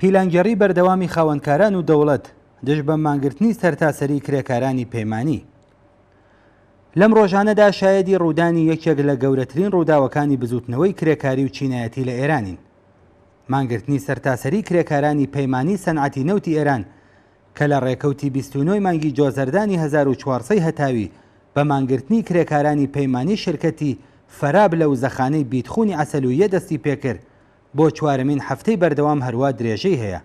پیلانگەڕی بەردەوامی خاوەنکاران و دەوڵەت دژ بە مانگرتنی سەرتاسەری کرێکارانی پەیمانی. لەم ڕۆژانەدا شایەدی ڕوودانی یەکێک لە گەورەترین ڕووداوەکانی بزوتنەوەی کرێکاری و چینایەتی لە ئێرانین. مانگرتنی سەرتاسەری کرێکارانی پەیمانی سەنعەتی نەوتی ئێران کە لە ڕێکەوتی 29 مانگی جۆزەردانی 1400 هەتاوی بە مانگرتنی کرێکارانی پەیمانی شرکەتی فەراب لە وزەخانەی بیتخونی عەسەلویە دەستی پێکرد بۆ چوارەمین هەفتەی بەردەوام هەروە درێژەی هەیە.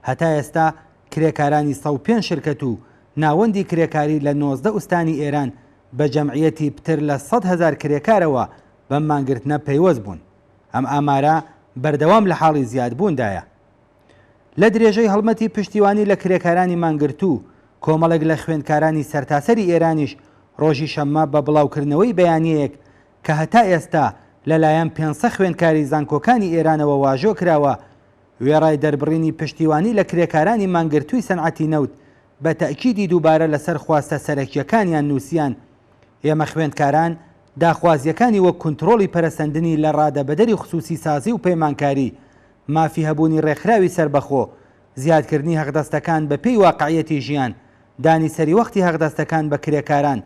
هەتا ئێستا کرێکارانی 105 شرکەت و ناوەندی کرێکاری لە 19 ئوستانی ئێران بە جەمعیەتی پتر لە 100,000 کرێکارەوە بەم مانگرتنە پەیوەست بوون. ئەم ئامارە بەردەوام لە حاڵی زیادبووندایە. لە درێژەی هەڵمەتی پشتیوانی لە کرێکارانی مانگرتوو کۆمەڵێک لە خوێندکارانی سەرتاسەری ئێرانیش ڕۆژی شەممە بە بڵاوکردنەوەی بەیانیەک کە هەتا ئێستا لەلایەن 500 خوێندکاری زانکۆکانی ئێرانەوە واژۆ کراوە وێڕای دەربڕینی پشتیوانی لە کرێکارانی مانگرتووی سەنعەتی نەوت بە تەئکیدی دووبارە لەسەر خواستە سەرەکیەکانیان نووسیان ئێمە خوێندکاران داخوازیەکانی وەک کنترۆڵی پەرەسەندنی لە ڕادەبەدەری خصوصی سازی و پەیمانکاری، مافی هەبوونی ڕێکخراوی سربەخۆ، زیادکردنی هەقدەستەکان بە پێی واقعیەتی ژیان، دانی سەریوەختی هەقدەستەکان بە کرێکاران،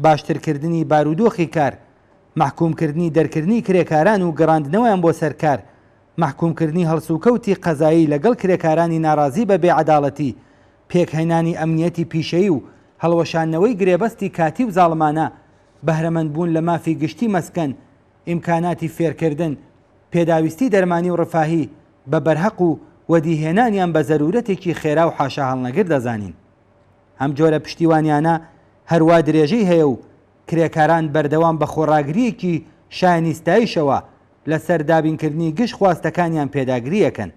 باشترکردنی بارودۆخی کار، محکومکردنی دەرکردنی کرێکاران و گەڕاندنەوەیان بۆ سەرکار، محکومکردنی هەڵسوکەوتی قەزایی لەگەڵ کرێکارانی ناڕازی بە بێعەداڵەتی، پێکهێنانی ئەمنیەتی پیشەیی و هەڵوەشانەوەی گرێبەستی کاتی و زاڵمانە، بەهرەمەندبوون لە مافی گشتی مەسکەن، ئیمکاناتی فێرکردن، پێداویستی دەرمانی و ڕفاهی بە بەرهەق و وەدیهێنانیان بە زەرورەتێکی خێرا و حاشا هەڵنەگر دەزانین. ئەم جۆرە پشتیوانیانە هەروە درێژەی هەیە و کرێکاران بەردەوام بە خۆڕاگریەکی شایەنیستایشەوە لەسەر دابینکردنی گشت خواستەکانیان پێداگریەکەن.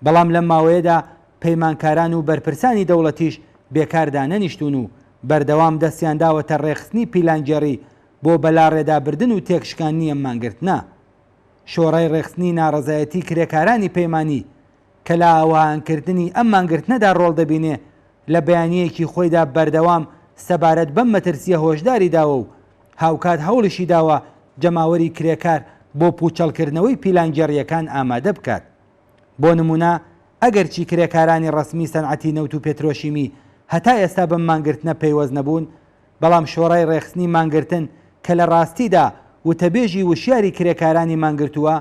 بەڵام لەم ماوەیەدا پەیمانکاران و بەرپرسانی دەوڵەتیش بێکاردا نەنیشتون و بەردەوام دەستیان داوەتە ڕێخستنی پیلانگێڕی بۆ بەلاڕێدابردن و تێکشکاندنی ئەم مانگرتنە. شۆڕەی ڕێخستنی ناڕەزایەتی کرێکارانی پەیمانی کە لە ئاوهانکردنی ئەم مانگرتنەدا ڕۆڵ دەبینێ لە بەیانیەکی خۆیدا بەردەوام سەبارەت بەم مەترسیە هۆشداری داوە و هاوکات هەوڵشی داوە جەماوەری کرێکار بۆ پوچەڵکردنەوەی پیلانگێڕیەکان ئامادە بکات. بۆ نمونە ئەگەرچی کرێکارانی ڕەسمی سەنعەتی نەوت و پێترۆشیمی هەتا ئێستا بەم مانگرتنە پەیوەست نەبوون، بەڵام شۆڕای ڕێخستنی مانگرتن کە لە ڕاستیدا وتەبێژی وشیاری کرێکارانی مانگرتووە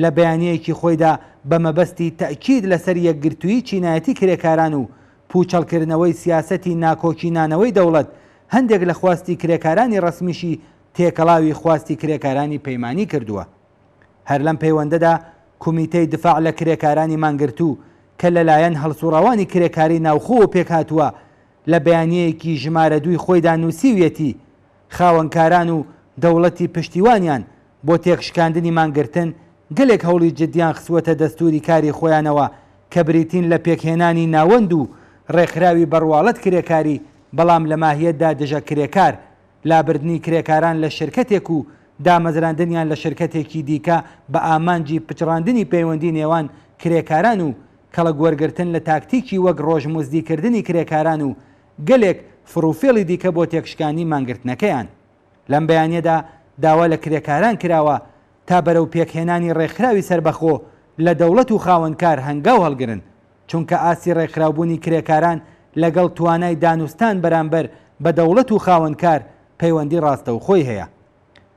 لە بەیانەیەکی خۆیدا بە مەبەستی تەئکید لەسەر یەکگرتووی چینایەتی کرێکاران و پوچەڵکردنەوەی سیاسەتی ناکۆکینانەوەی دەوڵەت هەندێک لە خواستی کرێکارانی ڕەسمیشی تێکەڵاوی خواستی کرێکارانی پەیمانی کردووە. هەر لەم پەیوەندەدا کومیتەی دفاع لە کرێکارانی مانگرتوو کە لەلایەن هەڵسوڕاوانی کرێکاری ناوخۆوە پێکهاتووە لە بەیانەیەکی ژمارە 2 خۆیدا نووسیویەتی خاوەنکاران و دەوڵەتی پشتیوانیان بۆ تێکشکاندنی مانگرتن گەلێک هەوڵی جدیان خسوەتە دەستوری کاری خۆیانەوە کە بریتین لە پێکهێنانی ناوەند و ڕێکخراوی بەڕواڵەت کرێکاری، بەڵام لە ماهیەتدا دژە کرێکار، لابردنی کرێکاران لە شرکتێک و دامەزراندنیان لە شرکتێکی دیکە بە ئامانجی پچڕاندنی پەیوەندی نێوان کرێکاران و کەڵە گوەرگرتن لە تاکتیکی وەک ڕۆژموزدیکردنی کرێکاران و گەلێک فڕوفێڵی دیکە بۆ تێکشکانی مانگرتنەکەیان. لەم بەیانیەدا داوا لە کرێکاران کراوە تا بەرەو پێکهێنانی ڕێکخراوی سربەخۆ لە دەوڵەت و خاوەنکار هەنگاو هەڵگرن، چونکە ئاسی ڕێکخراوبوونی کرێکاران لەگەڵ توانای دانوستان بەرامبەر بە دەوڵەت و خاوەنکار پەیوەندی ڕاستەوخۆی هەیە.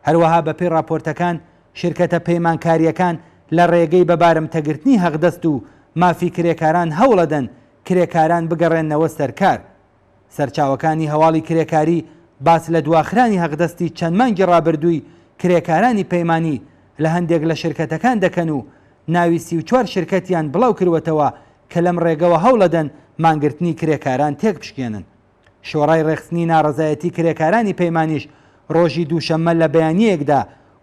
هەروەها بەپێی راپۆرتەکان شرکەتە پەیمانکاریەکان لە ڕێگەی بەبارمتەگرتنی هەقدەست و مافی کرێکاران هەوڵەدەن کرێکاران بگەڕێنەوە سەرکار. سەرچاوەکانی هەواڵی کرێکاری باس لە دواخرانی هەقدەستی چەند مانگی ڕابردووی کرێکارانی پەیمانی لە هەندێک لە شرکەتەکان دەکەن و ناوی 34 شرکەتیان بڵاو کردوەتەوە کە لەم ڕێگەوە هەوڵەدەن مانگرتنی کرێکاران تێک بشکێنن. شۆڕای ڕێخستنی ناڕەزایەتی کرێکارانی پەیمانیش ڕۆژی دووشەممە لە بەیانیەکدا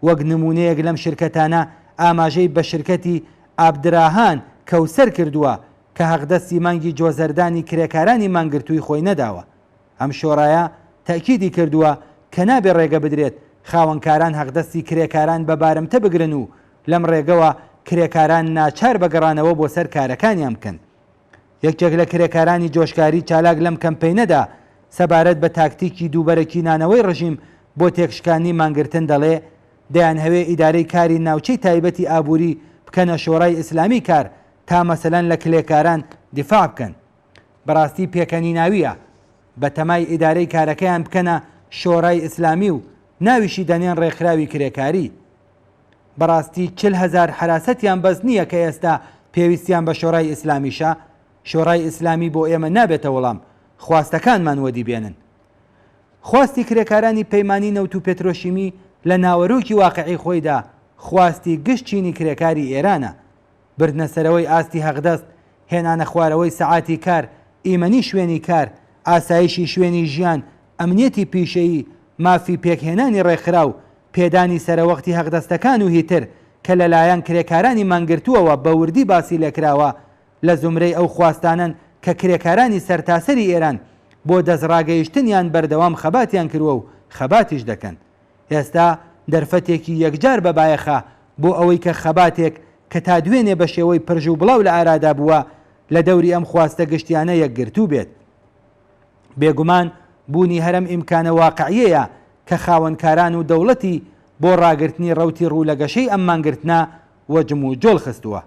وەک نمونەیەک لەم شرکەتانە ئاماژەی بە شرکەتی ئابدراهان کەوسەر کردووە کە هەقدەستی مانگی جۆزەردانی کرێکارانی مانگرتووی خۆی نەداوە. ئەم شۆڕایە تەئکیدی کردووە کە نابێ ڕێگە بدرێت خاوەنکاران هەقدەستی کرێکاران بە بارمتە بگرن و لەم ڕێگەوە کرێکاران ناچار بەگەڕانەوە بۆ سەر کارەکانیان بکەن. یەکێک لە کرێکارانی جۆشکاری چالاک لەم کەمپەینەدا سەبارەت بە تاکتیکی دووبەرەکینانەوەی ڕژیم بۆ تێکشکانی مانگرتن دەڵێ دەیان هەوێ ئیدارەی کاری ناوچەی تایبەتی ئابووری بکەنە شۆڕای ئیسلامی کار تا مەسەلەن لە کلێکاران دیفاع بکەن. بەڕاستی پێکەنی ناویە بە تەمای ئیدارەی کارەکەیان بکەنە شۆڕای ئیسلامی و ناویشی دەنێن ڕێکخراوی کرێکاری. بەڕاستی 40,000 حراستیان بەس نییە کە ئێستا پێویستیان بە شۆڕای ئیسلامیشە. شۆڕای ئیسلامی بۆ ئێمە نابێتە وەڵام، خواستەکانمان وەدی بێنن. خواستی کرێکارانی پەیمانی نەوت و پێترۆشیمی لە ناوەڕووکی واقعی خۆیدا خواستی گشت چینی کرێکاری ئێرانە. بردنەسەرەوەی ئاستی هەغدەست، هێنانە خوارەوەی سەعاتی کار، ئیمەنی شوێنی کار، ئاسایشی شوێنی ژیان، ئەمنیەتی پیشەیی، مافی پێکهێنانی ڕێکخراو، پێدانی سەرەوەختی هەغدەستەکان و هیتر کە لەلایەن کرێکارانی مانگرتووەوە بە وردی باسی لێکراوە لە زمرەی ئەو خواستانن کە کرێکارانی سەرتاسەری ئێران بۆ دەستڕاگەیشتنیان بەردەوام خەباتیان کردووە و خەباتیش دەکەن. ئێستا دەرفەتێکی یەکجار بەبایەخە بۆ ئەوەی کە خەباتێک کە تا دوێنێ بە شێوەی پرژ و بڵاو لە ئارادا بووە لە دەوری ئەم خواستە گشتیانە یەکگرتوو بێت. بێگومان بوونی هەرم ئیمکانە واقعیەیە کە خاوەنکاران و دەوڵەتی بۆ ڕاگررتنی ڕەوتی ڕوو لە گەشەی ئەم مانگرتنە وەجم و جۆڵ خستووە.